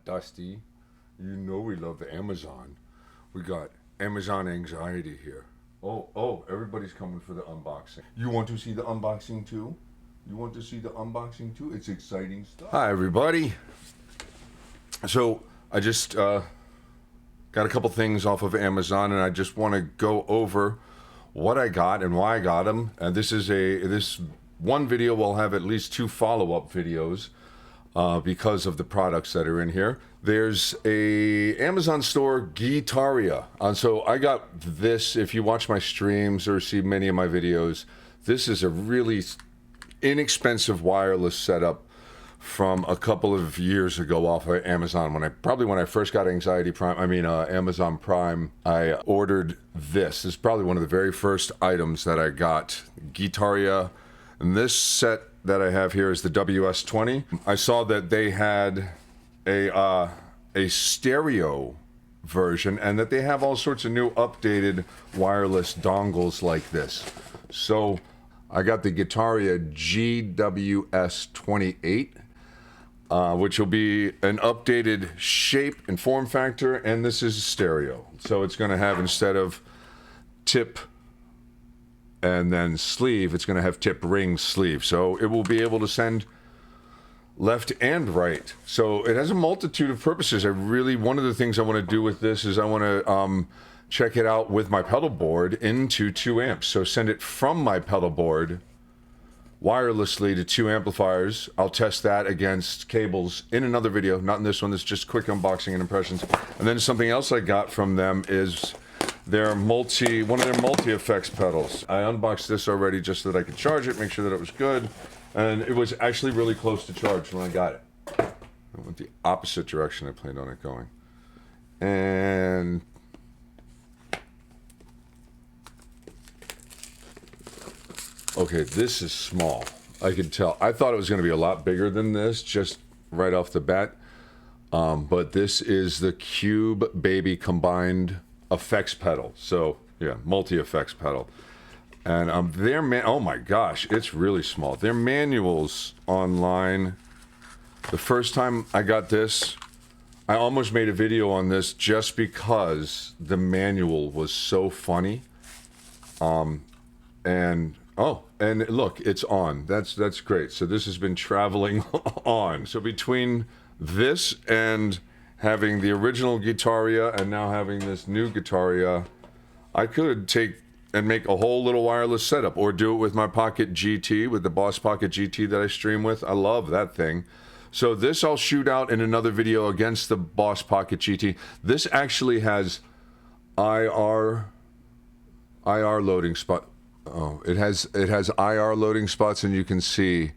Dusty. You know we love Amazon. We got Amazon anxiety here. Oh, everybody's coming for the unboxing. You want to see the unboxing too? You want to see the unboxing too? It's exciting stuff. Hi, everybody. So I just got a couple things off of Amazon, and I just want to go over what I got and why I got them. And this one video will have at least 2 follow-up videos because of the products that are in here. There's a Amazon store, Getaria. And so I got this. If you watch my streams or see many of my videos, this is a really inexpensive wireless setup from a couple of years ago off of Amazon. When I first got Amazon Prime, I ordered this. This is probably one of the very first items that I got. Getaria. And this set that I have here is the WS-20. I saw that they had a stereo version, and that they have all sorts of new updated wireless dongles like this. So I got the Getaria GWS-28, which will be an updated shape and form factor, and this is stereo. So it's going to have, instead of tip and then sleeve, it's going to have tip, ring, sleeve. So it will be able to send left and right. So it has a multitude of purposes. One of the things I want to do with this is I want to check it out with my pedal board into 2 amps. So send it from my pedal board wirelessly to 2 amplifiers. I'll test that against cables in another video, not in this one. This is just quick unboxing and impressions. And then something else I got from them is one of their mulit-effect pedals. I unboxed this already just so that I could charge it, make sure that it was good. And it was actually really close to charge when I got it. I went the opposite direction I planned on it going. And okay, this is small. I could tell. I thought it was going to be a lot bigger than this, just right off the bat. But this is the Cube Baby combined effects pedal. So yeah, multi-effects pedal. And oh my gosh, it's really small. Their manuals online. The first time I got this, I almost made a video on this just because the manual was so funny. And look, it's on. That's great. So this has been traveling on. So between this and having the original Getaria and now having this new Getaria, I could take and make a whole little wireless setup, or do it with my Pocket GT, with the Boss Pocket GT that I stream with. I love that thing. So this I'll shoot out in another video against the Boss Pocket GT. This actually has IR loading spot. Oh, it has IR loading spots, and you can see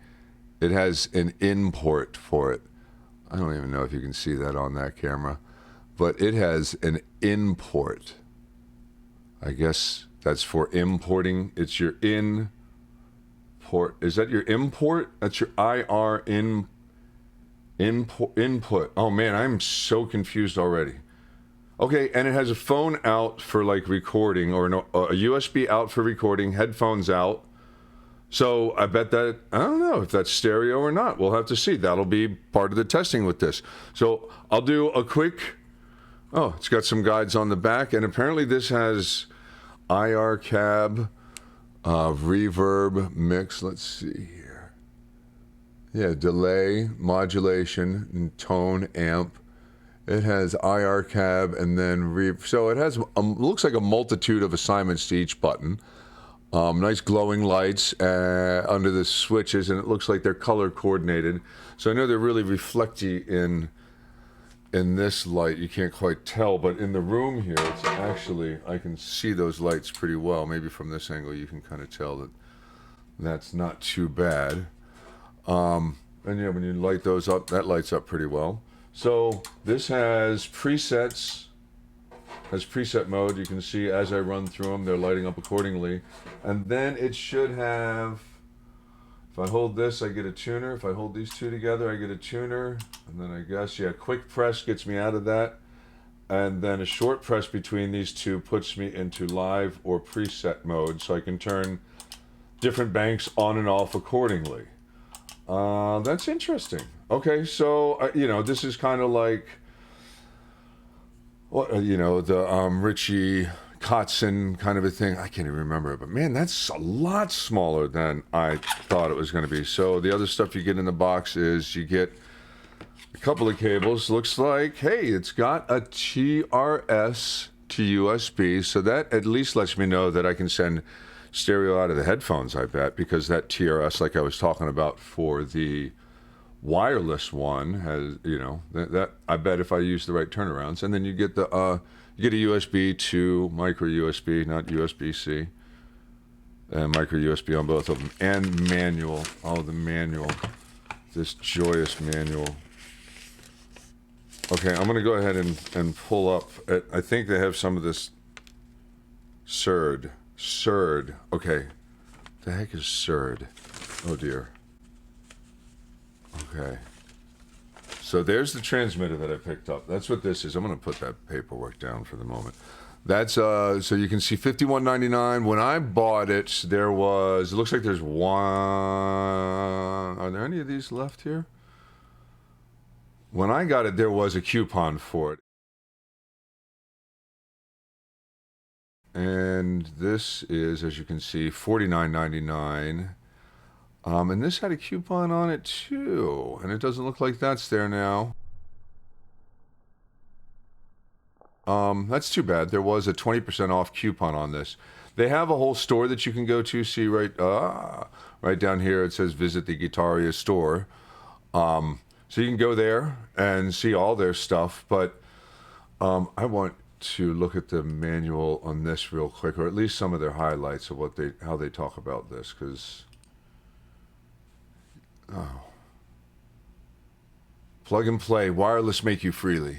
it has an in port for it. I don't even know if you can see that on that camera, but it has an in port. I guess that's for importing. It's your in port. Is that your import? That's your IR input. Oh man, I'm so confused already. Okay, and it has a phone out for like recording, or no, a USB out for recording, headphones out. So I bet that, I don't know if that's stereo or not. We'll have to see. That'll be part of the testing with this. So I'll do a quick, it's got some guides on the back, and apparently this has IR cab, reverb, mix, let's see here. Yeah, delay, modulation, and tone, amp. It has IR cab, and then so it has, looks like a multitude of assignments to each button. Nice glowing lights under the switches, and it looks like they're color coordinated. So I know they're really reflecty in this light. You can't quite tell, but in the room here, it's actually, I can see those lights pretty well. Maybe from this angle you can kind of tell that that's not too bad. And yeah, when you light those up, that lights up pretty well. So this has presets, has preset mode. You can see as I run through them, they're lighting up accordingly. And then it should have, if I hold this, I get a tuner. If I hold these two together, I get a tuner. And then I guess, yeah, quick press gets me out of that. And then a short press between these two puts me into live or preset mode, so I can turn different banks on and off accordingly. That's interesting. Okay, so you know, this is kind of like what you know, the Richie Kotzen kind of a thing. I can't even remember it, but man, that's a lot smaller than I thought it was going to be. So the other stuff you get in the box is you get a couple of cables. Looks like, hey, it's got a TRS to USB, so that at least lets me know that I can send stereo out of the headphones, I bet, because that TRS, like I was talking about for the wireless one, has, you know, that I bet if I use the right turnarounds. And then you get the you get a USB to micro USB, not USB-C, and micro USB on both of them, and manual. Oh, the manual, this joyous manual. Okay, I'm gonna go ahead and pull up. I think they have some of this surd. Okay, the heck is surd? Oh dear. Okay. So there's the transmitter that I picked up. That's what this is. I'm going to put that paperwork down for the moment. That's so you can see $51.99. When I bought it, there was, it looks like there's one. Are there any of these left here? When I got it, there was a coupon for it. And this is, as you can see, $49.99. And this had a coupon on it too, and it doesn't look like that's there now. That's too bad. There was a 20% off coupon on this. They have a whole store that you can go to. See right down here, it says visit the Getaria store. So you can go there and see all their stuff. But I want to look at the manual on this real quick, or at least some of their highlights of how they talk about this, because. Oh. Plug and play, wireless make you freely.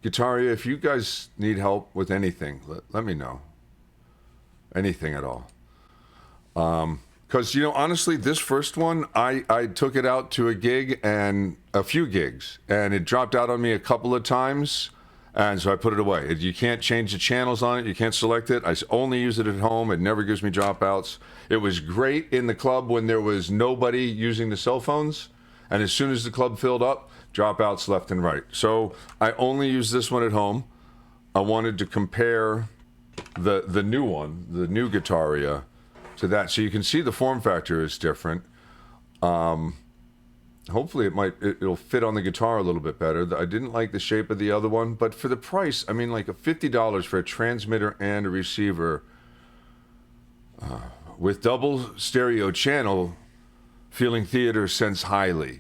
Getaria, if you guys need help with anything, let me know. Anything at all. Because, you know, honestly, this first one, I took it out to a gig and a few gigs, and it dropped out on me a couple of times, and so I put it away. You can't change the channels on it. You can't select it. I only use it at home. It never gives me dropouts. It was great in the club when there was nobody using the cell phones, and as soon as the club filled up, dropouts left and right. So I only use this one at home. I wanted to compare the new one, the new Getaria, to that, so you can see the form factor is different. Hopefully it'll fit on the guitar a little bit better. I didn't like the shape of the other one, but for the price, I mean, like $50 for a transmitter and a receiver with double stereo channel, feeling theater sense highly.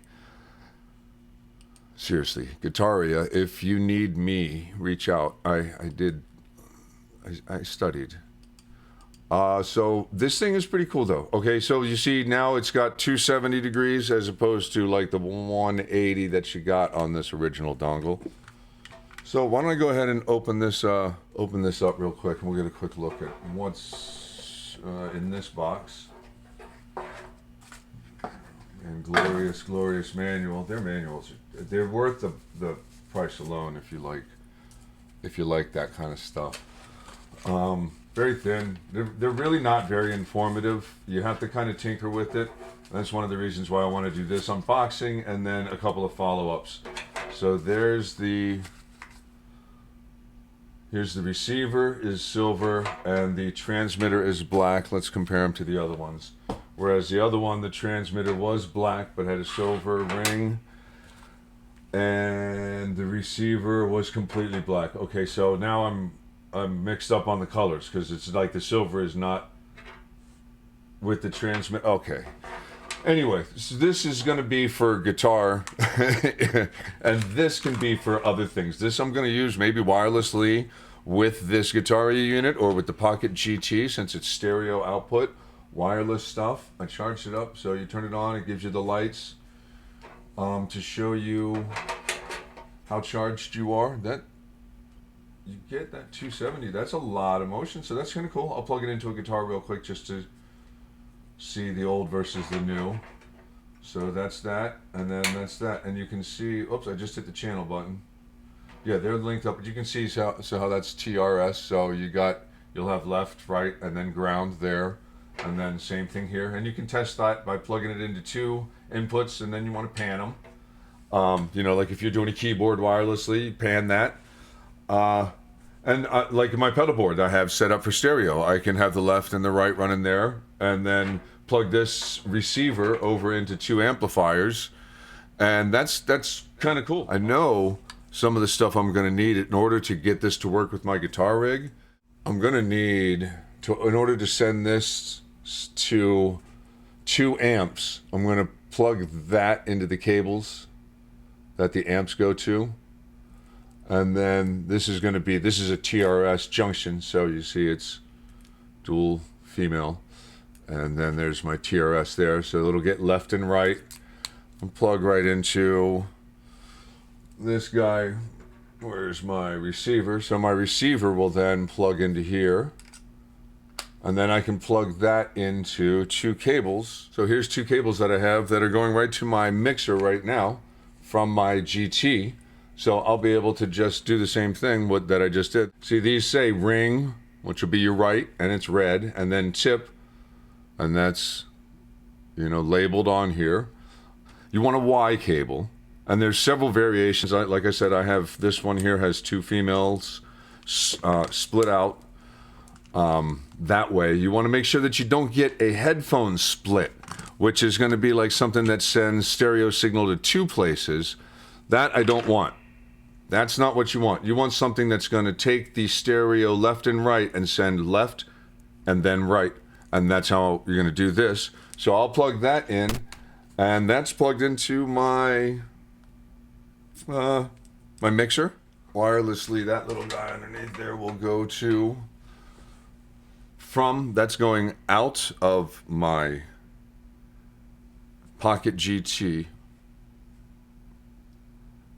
Seriously, Getaria, if you need me, reach out. I studied. So this thing is pretty cool though. Okay, so you see now it's got 270 degrees as opposed to like the 180 that you got on this original dongle. So why don't I go ahead and open this up real quick, and we'll get a quick look at what's in this box. And glorious manual. Their manuals, they're worth the price alone if you like that kind of stuff. Very thin. They're really not very informative. You have to kind of tinker with it. That's one of the reasons why I want to do this unboxing and then a couple of follow-ups. So here's the receiver is silver and the transmitter is black. Let's compare them to the other ones. Whereas the other one, the transmitter was black but had a silver ring, and the receiver was completely black. Okay, so now I'm mixed up on the colors because it's like the silver is not with the transmit. Okay. Anyway, so this is going to be for guitar, and this can be for other things. This I'm going to use maybe wirelessly with this Getaria unit or with the Pocket GT, since it's stereo output, wireless stuff. I charged it up, so you turn it on, it gives you the lights to show you how charged you are. You get that 270. That's a lot of motion, so that's kind of cool. I'll plug it into a guitar real quick just to see the old versus the new. So that's that, and then that's that. And you can see, oops, I just hit the channel button. Yeah, they're linked up, but you can see how that's TRS. So you'll have left, right, and then ground there, and then same thing here. And you can test that by plugging it into 2 inputs, and then you want to pan them. You know, like if you're doing a keyboard wirelessly, pan that. Like my pedal board, I have set up for stereo. I can have the left and the right running there, and then plug this receiver over into 2 amplifiers, and that's kind of cool. I know some of the stuff I'm going to need in order to get this to work with my guitar rig. I'm going to need to, in order to send this to 2 amps, I'm going to plug that into the cables that the amps go to. And then this is going to be, this is a TRS junction, so you see it's dual female. And then there's my TRS there, so it'll get left and right. And plug right into this guy. Where's my receiver? So my receiver will then plug into here. And then I can plug that into 2 cables. So here's 2 cables that I have that are going right to my mixer right now from my GT. So I'll be able to just do the same thing that I just did. See, these say ring, which will be your right, and it's red, and then tip, and that's, you know, labeled on here. You want a Y cable, and there's several variations. Like I said, I have this one here has 2 females split out that way. You want to make sure that you don't get a headphone split, which is going to be like something that sends stereo signal to 2 places. That I don't want. That's not what you want. You want something that's going to take the stereo left and right and send left and then right. And that's how you're going to do this. So I'll plug that in, and that's plugged into my my mixer. Wirelessly, that little guy underneath there will go to, that's going out of my Pocket GT.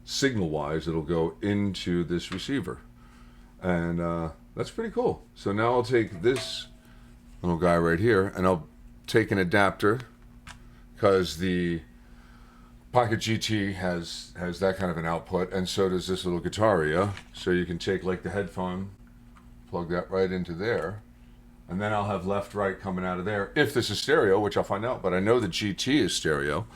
Signal-wise, it'll go into this receiver, and that's pretty cool. So now I'll take this little guy right here, and I'll take an adapter, because the Pocket GT has that kind of an output, and so does this little Getaria. So you can take like the headphone, plug that right into there, and then I'll have left-right coming out of there. If this is stereo, which I'll find out, but I know the GT is stereo.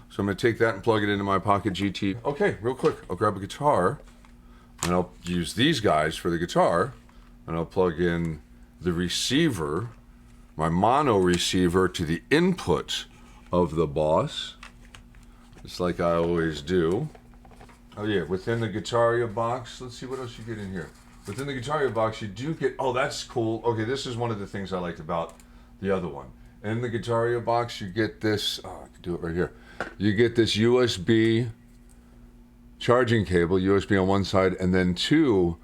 So I'm going to take that and plug it into my Pocket GT. Okay, real quick, I'll grab a guitar, and I'll use these guys for the guitar, and I'll plug in the receiver, my mono receiver, to the input of the Boss, just like I always do. Oh yeah, within the Getaria box, let's see what else you get in here. Within the Getaria box, you do get, oh, that's cool. Okay, this is one of the things I liked about the other one. In the Getaria box, you get this, oh, I can do it right here. You get this USB charging cable, USB on one side, and then 2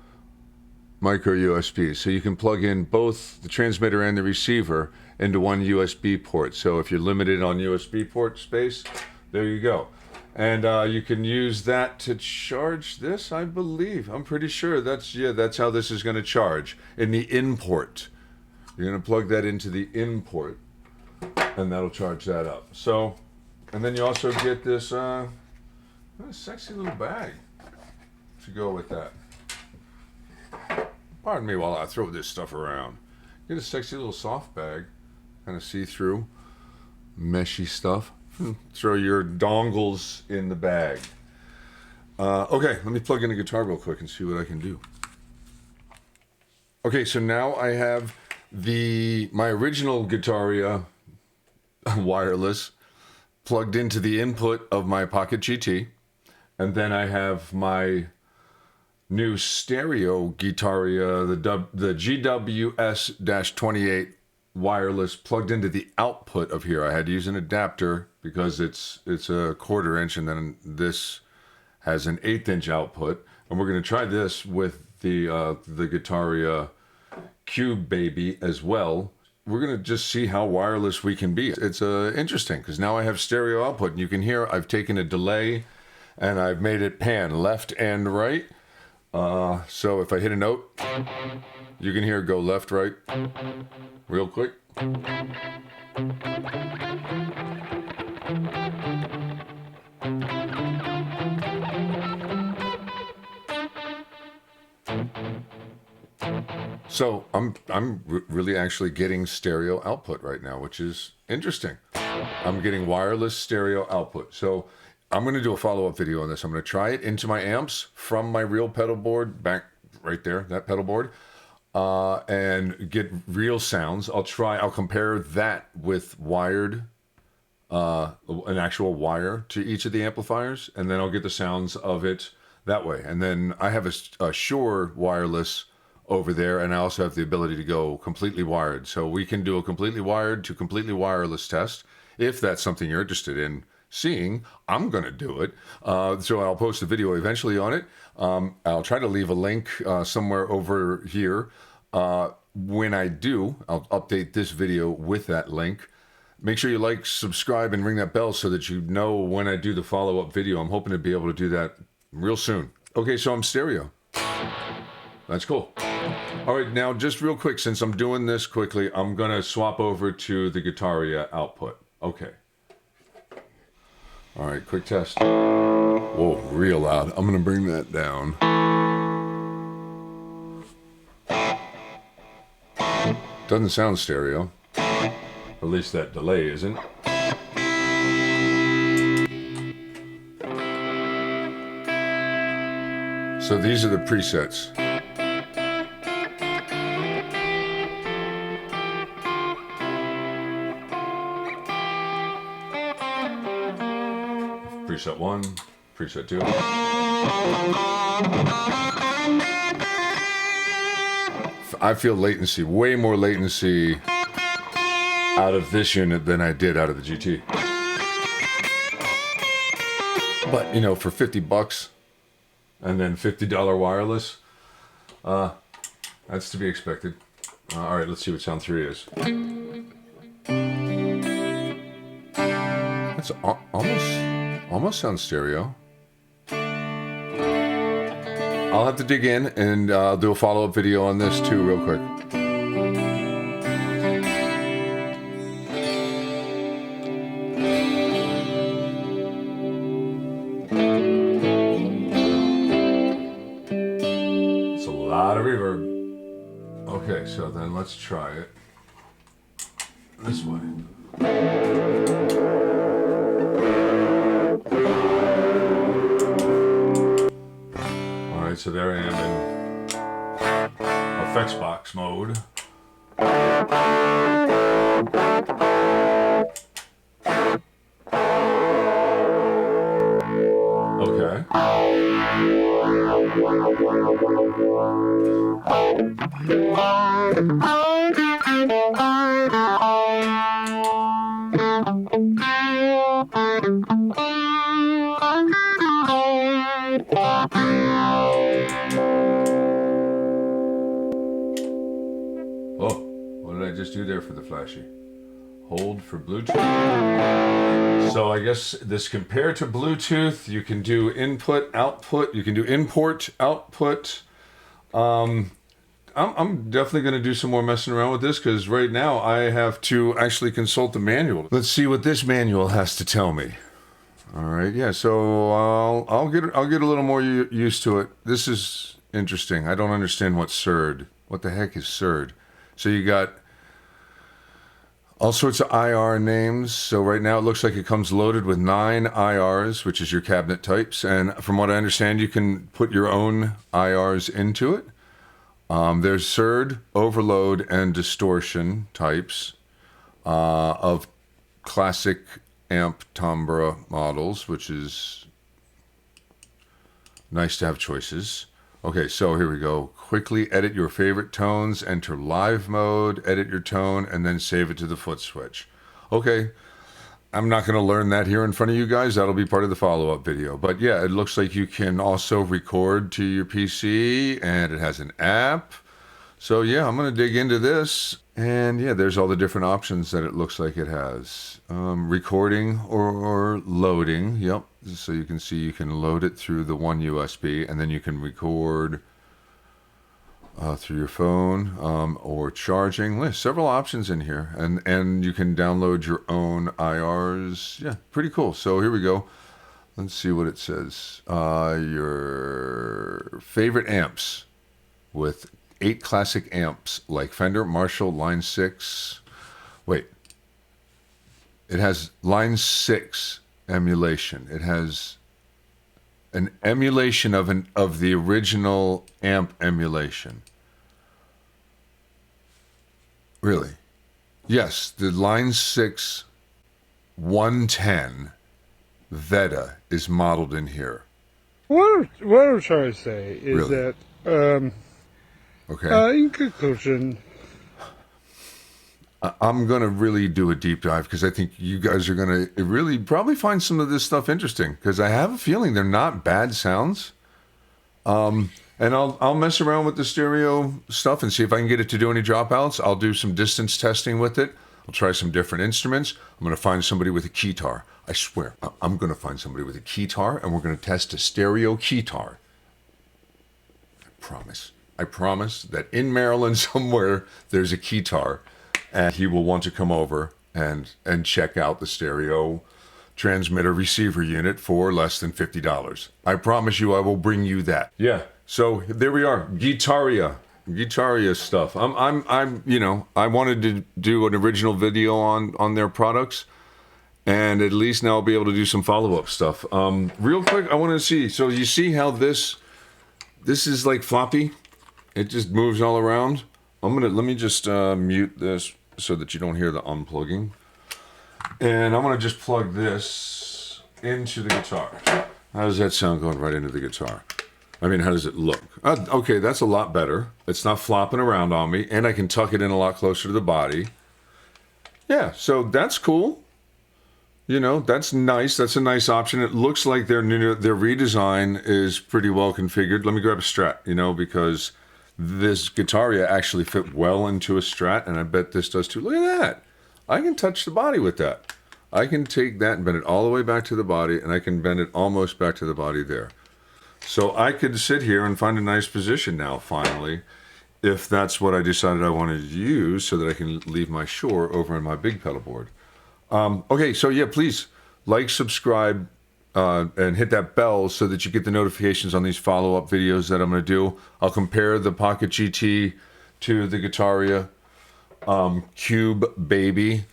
micro USBs. So you can plug in both the transmitter and the receiver into one USB port. So if you're limited on USB port space, there you go. And you can use that to charge this, I believe. I'm pretty sure that's how this is going to charge, in the in port. You're going to plug that into the in port, and that'll charge that up. So, and then you also get this sexy little bag to go with that. Pardon me while I throw this stuff around. Get a sexy little soft bag, kind of see-through, meshy stuff. Throw your dongles in the bag. Okay, let me plug in a guitar real quick and see what I can do. Okay, so now I have my original Getaria wireless plugged into the input of my Pocket GT, and then I have my new stereo Getaria, the GWS-28 wireless, plugged into the output of here. I had to use an adapter because it's a 1/4 inch, and then this has an 1/8 inch output. And we're going to try this with the Getaria Cube Baby as well. We're going to just see how wireless we can be. It's interesting because now I have stereo output, and you can hear I've taken a delay and I've made it pan left and right. So if I hit a note, you can hear it go left, right, real quick. So I'm really actually getting stereo output right now, which is interesting. I'm getting wireless stereo output. So I'm going to do a follow-up video on this. I'm going to try it into my amps from my real pedal board, back right there, that pedal board, and get real sounds. I'll compare that with wired, an actual wire to each of the amplifiers, and then I'll get the sounds of it that way. And then I have a Shure wireless over there, and I also have the ability to go completely wired. So we can do a completely wired to completely wireless test. If that's something you're interested in seeing, I'm going to do it. So I'll post a video eventually on it. I'll try to leave a link somewhere over here. When I do, I'll update this video with that link. Make sure you like, subscribe, and ring that bell so that you know when I do the follow-up video. I'm hoping to be able to do that real soon. Okay, so I'm stereo. That's cool. All right, now just real quick, since I'm doing this quickly, I'm gonna swap over to the Getaria output. Okay. All right, quick test. Whoa, real loud. I'm gonna bring that down. Doesn't sound stereo. At least that delay isn't. So these are the presets. Preset 1, preset 2. I feel latency, way more latency out of this unit than I did out of the GT. But, you know, for 50 bucks and then $50 wireless, that's to be expected. All right, let's see what sound 3 is. That's almost sounds stereo. I'll have to dig in and do a follow-up video on this too real quick. It's a lot of reverb. Okay, so then let's try it this way. So there I am in effects box mode. Okay. Oh, what did I just do there for the flashy? Hold for Bluetooth. So I guess this compared to Bluetooth, you can do input, output, you can do import, output. I'm definitely going to do some more messing around with this because right now I have to actually consult the manual. Let's see what this manual has to tell me. All right, yeah, so I'll get a little more used to it. This is interesting. I don't understand what's SURD. What the heck is SURD? So you got all sorts of IR names. So right now it looks like it comes loaded with 9 IRs, which is your cabinet types. And from what I understand, you can put your own IRs into it. There's SURD, overload, and distortion types of classic amp timbre models, which is nice to have choices. Okay, so here we go. Quickly edit your favorite tones, enter live mode, edit your tone, and then save it to the foot switch. Okay, I'm not going to learn that here in front of you guys. That'll be part of the follow-up video. But yeah, it looks like you can also record to your PC, and it has an app. So yeah, I'm going to dig into this. And yeah, there's all the different options that it looks like it has. Recording or loading. Yep. So you can see you can load it through the one USB, and then you can record through your phone or charging. There's several options in here, and you can download your own IRs. Yeah, pretty cool. So here we go. Let's see what it says. Your favorite amps with 8 classic amps like Fender, Marshall, Line 6. Wait. It has line 6 emulation. It has an emulation of the original amp emulation. Really? Yes, the line 6 110 Veta is modeled in here. What I'm trying to say is Really? that, Okay. in conclusion, I'm going to really do a deep dive because I think you guys are going to really probably find some of this stuff interesting because I have a feeling they're not bad sounds. And I'll mess around with the stereo stuff and see if I can get it to do any dropouts. I'll do some distance testing with it. I'll try some different instruments. I'm going to find somebody with a keytar. I swear, I'm going to find somebody with a keytar and we're going to test a stereo keytar. I promise. I promise that in Maryland somewhere there's a keytar. And he will want to come over and check out the stereo transmitter receiver unit for less than $50. I promise you I will bring you that. Yeah. So there we are. Getaria stuff. I'm you know, I wanted to do an original video on their products, and at least now I'll be able to do some follow-up stuff. Real quick, I want to see. So you see how this is like floppy? It just moves all around. Let me just mute this so that you don't hear the unplugging. And I'm gonna just plug this into the guitar. How does that sound going right into the guitar? I mean, how does it look? Okay, that's a lot better. It's not flopping around on me, and I can tuck it in a lot closer to the body. Yeah, so that's cool. You know, that's nice. That's a nice option. It looks like their redesign is pretty well configured. Let me grab a Strat, you know, because this Getaria actually fit well into a Strat, and I bet this does too. Look at that. I can touch the body with that. I can take that and bend it all the way back to the body, and I can bend it almost back to the body there. So I could sit here and find a nice position now, finally, if that's what I decided I wanted to use so that I can leave my Shure over on my big pedal board. Okay, so yeah, please like, subscribe, and hit that bell so that you get the notifications on these follow-up videos that I'm going to do. I'll compare the Pocket GT to the Getaria Cube Baby,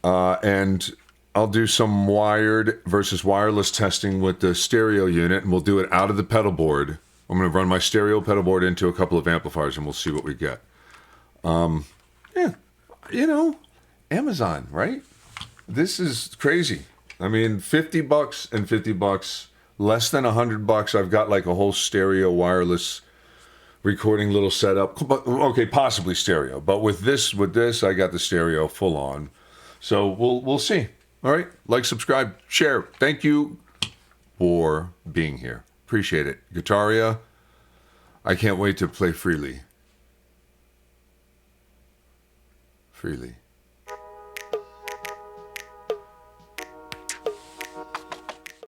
and I'll do some wired versus wireless testing with the stereo unit, and we'll do it out of the pedal board. I'm going to run my stereo pedal board into a couple of amplifiers, and we'll see what we get. Yeah, you know, Amazon, right? This is crazy. I mean, $50 and $50, less than $100. I've got like a whole stereo wireless recording little setup. Okay, possibly stereo, but with this, I got the stereo full on. So we'll see. All right, like, subscribe, share. Thank you for being here. Appreciate it. Getaria, I can't wait to play freely. Freely.